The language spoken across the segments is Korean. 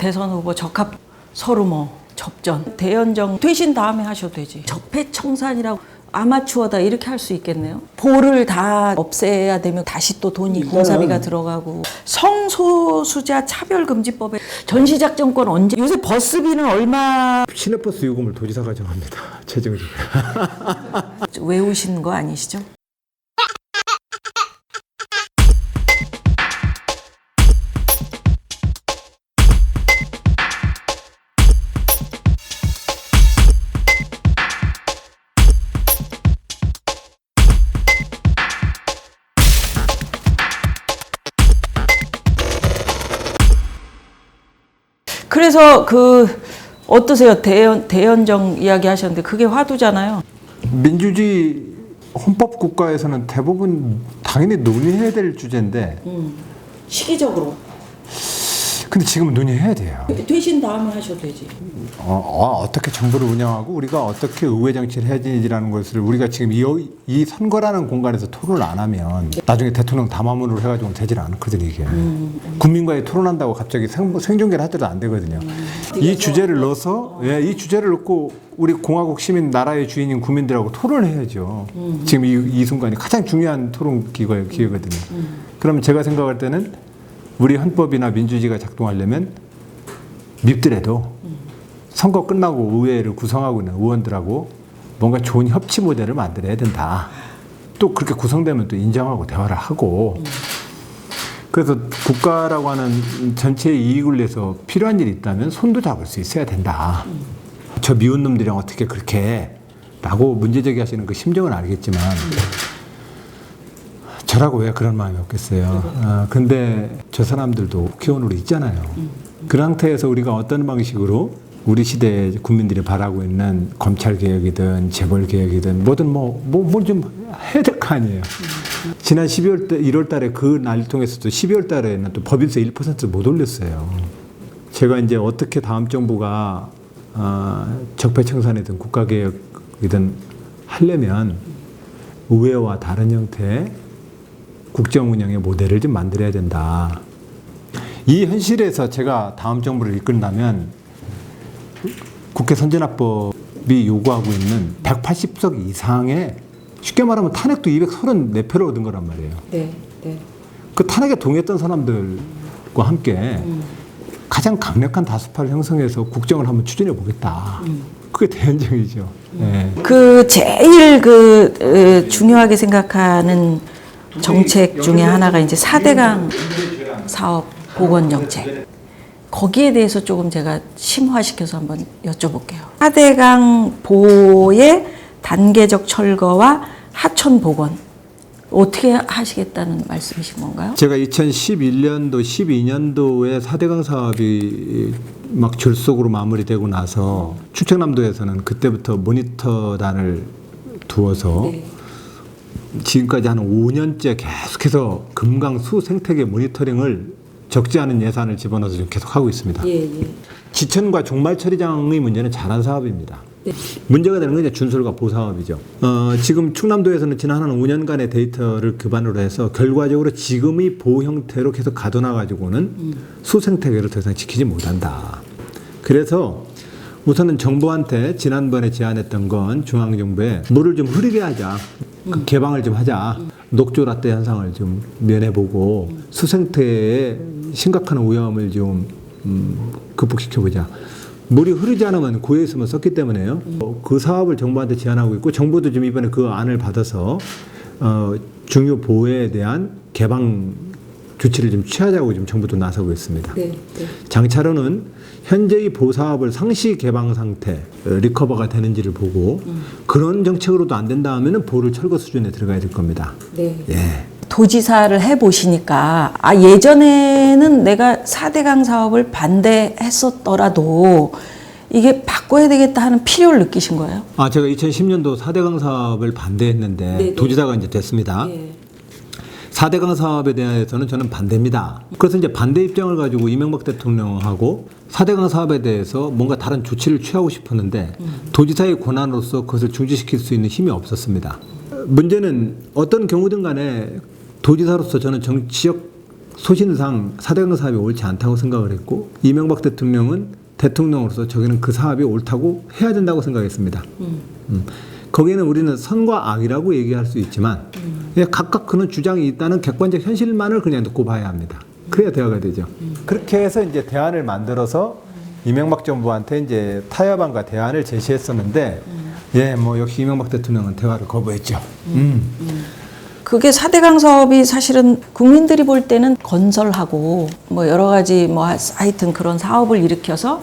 대선 후보 적합 서로 뭐 접전, 대연정 되신 다음에 하셔도 되지. 적폐청산이라고 아마추어다 이렇게 할 수 있겠네요. 보를 다 없애야 되면 다시 또 돈이 공사비가 들어가고 성소수자 차별금지법에 전시작전권 언제 요새 버스비는 얼마 시내버스 요금을 도지사가 정합니다. 최종적으로. 외우신 거 아니시죠? 그래서 어떠세요? 대연정 이야기 하셨는데 그게 화두잖아요. 민주주의 헌법 국가에서는 대부분 당연히 논의해야 될 주제인데 시기적으로. 근데 지금은 논의해야 돼요. 되신 다음에 하셔도 되지. 어떻게 정부를 운영하고 우리가 어떻게 의회 정치를 해야 되는지라는 것을 우리가 지금 이 선거라는 공간에서 토론을 안 하면 나중에 대통령 담화문으로 해가지고 되질 않거든요. 이게 국민과의 토론한다고 갑자기 생중계를 하더라도 안 되거든요. 이 주제를 넣어서 이 주제를 넣고 우리 공화국 시민 나라의 주인인 국민들하고 토론을 해야죠. 지금 이 순간이 가장 중요한 토론 기회거든요. 그러면 제가 생각할 때는 우리 헌법이나 민주주의가 작동하려면 밉더라도 선거 끝나고 의회를 구성하고 있는 의원들하고 뭔가 좋은 협치 모델을 만들어야 된다. 또 그렇게 구성되면 또 인정하고 대화를 하고 그래서 국가라고 하는 전체의 이익을 위해서 필요한 일이 있다면 손도 잡을 수 있어야 된다. 저 미운 놈들이랑 어떻게 그렇게 라고 문제제기 하시는 그 심정은 알겠지만 저라고 왜 그런 마음이 없겠어요. 근데 저 사람들도 국회의원으로 있잖아요. 그 상태에서 우리가 어떤 방식으로 우리 시대의 국민들이 바라고 있는 검찰개혁이든 재벌개혁이든 뭐든 뭘 좀 해야 될 거 아니에요. 지난 1월 달에 그 날 통해서도 12월 달에는 또 법인세 1% 못 올렸어요. 제가 이제 어떻게 다음 정부가 적폐청산이든 국가개혁이든 하려면 의회와 다른 형태의 국정 운영의 모델을 좀 만들어야 된다. 이 현실에서 제가 다음 정부를 이끈다면 국회 선진화법이 요구하고 있는 180석 이상의 쉽게 말하면 탄핵도 234표를 얻은 거란 말이에요. 네, 네. 그 탄핵에 동의했던 사람들과 함께 가장 강력한 다수파를 형성해서 국정을 한번 추진해 보겠다. 그게 대연정이죠. 네. 제일 중요하게 생각하는 정책 중에 하나가 이제 4대강 사업 복원 정책. 거기에 대해서 조금 제가 심화시켜서 한번 여쭤볼게요. 4대강 보의 단계적 철거와 하천 복원. 어떻게 하시겠다는 말씀이신 건가요? 제가 2011년도, 12년도에 4대강 사업이 막 졸속으로 마무리되고 나서 충청남도에서는 그때부터 모니터단을 두어서 네. 지금까지 한 5년째 계속해서 금강수 생태계 모니터링을 적지 않은 예산을 집어넣어서 지금 계속 하고 있습니다. 예. 지천과 종말 처리장의 문제는 잘한 사업입니다. 네. 문제가 되는 건 이제 준설과 보사업이죠. 지금 충남도에서는 지난 한 5년간의 데이터를 기반으로 해서 결과적으로 지금의 보호 형태로 계속 가둬놔가지고는 수생태계를 더 이상 지키지 못한다. 그래서 우선은 정부한테 지난번에 제안했던 건 중앙정부에 물을 좀 흐르게 하자. 개방을 좀 하자. 녹조라떼 현상을 좀 면해보고 수생태에 심각한 오염을 좀 극복시켜보자. 물이 흐르지 않으면 고에 있으면 썩기 때문에요. 그 사업을 정부한테 제안하고 있고 정부도 지금 이번에 그 안을 받아서 중요 보호에 대한 개방 조치를 좀 취하자고 지금 정부도 나서고 있습니다. 네. 장차로는 현재의 보사업을 상시 개방 상태, 리커버가 되는지를 보고 그런 정책으로도 안 된다 하면은 보를 철거 수준에 들어가야 될 겁니다. 네. 예. 도지사를 해보시니까 예전에는 내가 4대강 사업을 반대했었더라도 이게 바꿔야 되겠다 하는 필요를 느끼신 거예요? 제가 2010년도 4대강 사업을 반대했는데 네네. 도지사가 이제 됐습니다. 네. 4대강 사업에 대해서는 저는 반대입니다. 그래서 이제 반대 입장을 가지고 이명박 대통령하고 4대강 사업에 대해서 뭔가 다른 조치를 취하고 싶었는데 도지사의 권한으로서 그것을 중지시킬 수 있는 힘이 없었습니다. 문제는 어떤 경우든 간에 도지사로서 저는 정치적 소신상 4대강 사업이 옳지 않다고 생각을 했고 이명박 대통령은 대통령으로서 저기는 그 사업이 옳다고 해야 된다고 생각했습니다. 거기에는 우리는 선과 악이라고 얘기할 수 있지만 각각 그런 주장이 있다는 객관적 현실만을 그냥 놓고 봐야 합니다. 그래야 대화가 되죠. 그렇게 해서 이제 대안을 만들어서 이명박 정부한테 이제 타협안과 대안을 제시했었는데 예, 뭐 역시 이명박 대통령은 대화를 거부했죠. 그게 4대강 사업이 사실은 국민들이 볼 때는 건설하고 뭐 여러 가지 뭐 하여튼 그런 사업을 일으켜서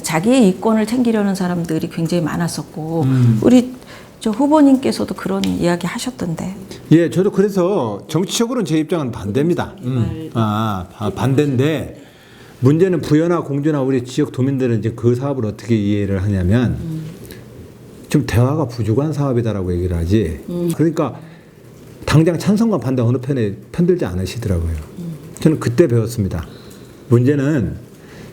자기의 이권을 챙기려는 사람들이 굉장히 많았었고 우리 저 후보님께서도 그런 이야기 하셨던데. 예, 저도 그래서 정치적으로는 제 입장은 반대입니다. 반대인데 문제는 부여나 공주나 우리 지역 도민들은 이제 그 사업을 어떻게 이해를 하냐면 좀 대화가 부족한 사업이다라고 얘기를 하지. 그러니까 당장 찬성과 반대 어느 편에 편들지 않으시더라고요. 저는 그때 배웠습니다. 문제는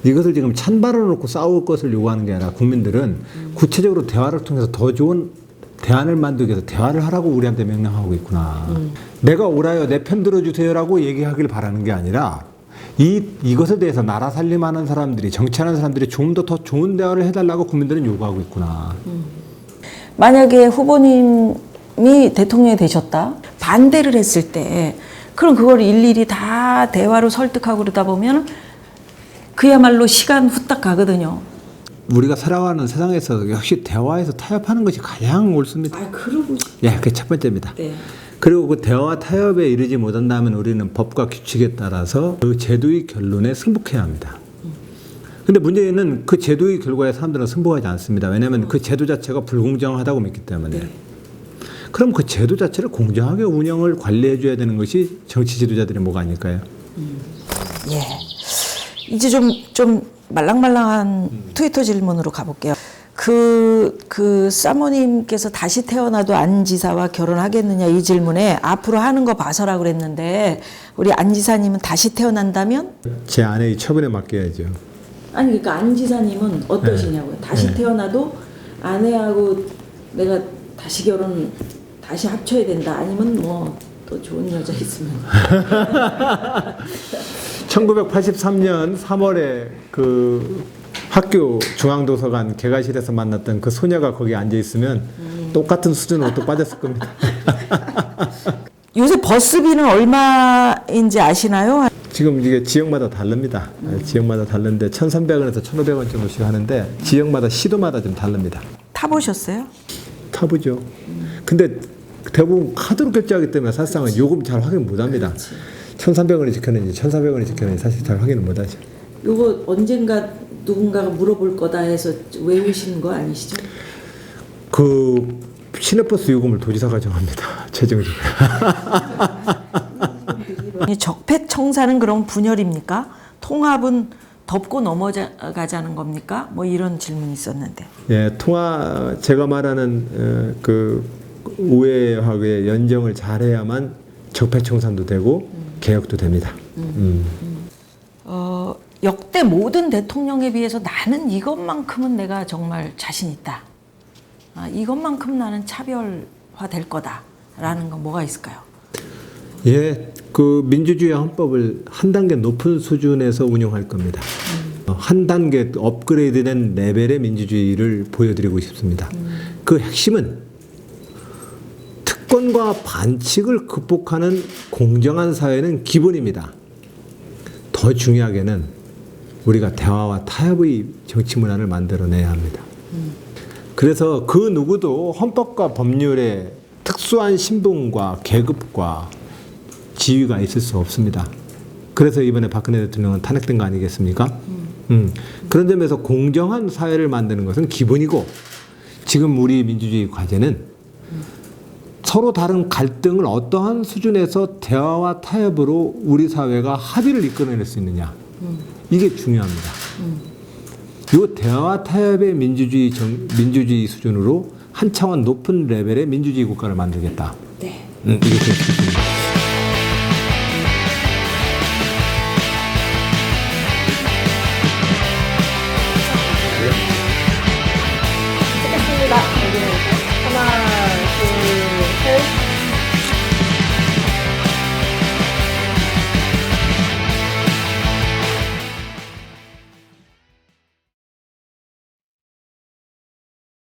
이것을 지금 찬바람을 놓고 싸울 것을 요구하는 게 아니라 국민들은 구체적으로 대화를 통해서 더 좋은 대안을 만들기 위해서 대화를 하라고 우리한테 명령하고 있구나. 내가 옳아요, 내 편 들어주세요라고 얘기하길 바라는 게 아니라 이것에 대해서 나라 살림하는 사람들이 정치하는 사람들이 좀 더 좋은 대화를 해달라고 국민들은 요구하고 있구나. 만약에 후보님이 대통령이 되셨다 반대를 했을 때 그럼 그걸 일일이 다 대화로 설득하고 그러다 보면 그야말로 시간 후딱 가거든요. 우리가 살아가는 세상에서 역시 대화에서 타협하는 것이 가장 옳습니다. 그러고. 예, 그게 첫 번째입니다. 네. 그리고 그 대화와 타협에 이르지 못한다면 우리는 법과 규칙에 따라서 그 제도의 결론에 승복해야 합니다. 근데 문제는 그 제도의 결과에 사람들은 승복하지 않습니다. 왜냐하면 그 제도 자체가 불공정하다고 믿기 때문에. 네. 그럼 그 제도 자체를 공정하게 운영을 관리해 줘야 되는 것이 정치 지도자들의 뭐가 아닐까요? 예. 이제 좀 말랑말랑한 트위터 질문으로 가볼게요. 그 사모님께서 다시 태어나도 안 지사와 결혼하겠느냐 이 질문에 앞으로 하는 거 봐서라 그랬는데 우리 안 지사님은 다시 태어난다면? 제 아내의 처분에 맡겨야죠. 아니 그러니까 안 지사님은 어떠시냐고요. 다시 태어나도 아내하고 내가 다시 합쳐야 된다. 아니면 뭐 또 좋은 여자 있으면. 1983년 3월에 그 학교 중앙도서관 개가실에서 만났던 그 소녀가 거기 앉아 있으면 똑같은 수준으로 또 빠졌을 겁니다. 요새 버스비는 얼마인지 아시나요? 지금 이게 지역마다 다릅니다. 지역마다 다른데 1,300원에서 1,500원 정도씩 하는데 지역마다 시도마다 좀 다릅니다. 타보셨어요? 타보죠. 근데 대부분 카드로 결제하기 때문에 사실상은 요금 잘 확인 못합니다. 1,300원이 지켰는지 1,400원이 지켰는지 사실 잘 확인을 못하죠. 요거 언젠가 누군가가 물어볼 거다 해서 외우시는 거 아니시죠? 그 시내버스 요금을 도지사가 정합니다. 최종적으로. 적폐청산은 그럼 분열입니까? 통합은 덮고 넘어가자는 겁니까? 뭐 이런 질문이 있었는데. 예, 제가 말하는 그 우회하고의 연정을 잘해야만 적폐청산도 되고 개혁도 됩니다. 역대 모든 대통령에 비해서 나는 이것만큼은 내가 정말 자신 있다. 이것만큼 나는 차별화 될 거다라는 건 뭐가 있을까요? 예, 그 민주주의 헌법을 한 단계 높은 수준에서 운영할 겁니다. 한 단계 업그레이드된 레벨의 민주주의를 보여드리고 싶습니다. 그 핵심은 특권과 반칙을 극복하는 공정한 사회는 기본입니다. 더 중요하게는 우리가 대화와 타협의 정치 문화를 만들어내야 합니다. 그래서 그 누구도 헌법과 법률에 특수한 신분과 계급과 지위가 있을 수 없습니다. 그래서 이번에 박근혜 대통령은 탄핵된 거 아니겠습니까? 그런 점에서 공정한 사회를 만드는 것은 기본이고 지금 우리 민주주의 과제는 서로 다른 갈등을 어떠한 수준에서 대화와 타협으로 우리 사회가 합의를 이끌어낼 수 있느냐. 이게 중요합니다. 이 대화와 타협의 민주주의 수준으로 한 차원 높은 레벨의 민주주의 국가를 만들겠다. 네. 이게 될 수 있습니다.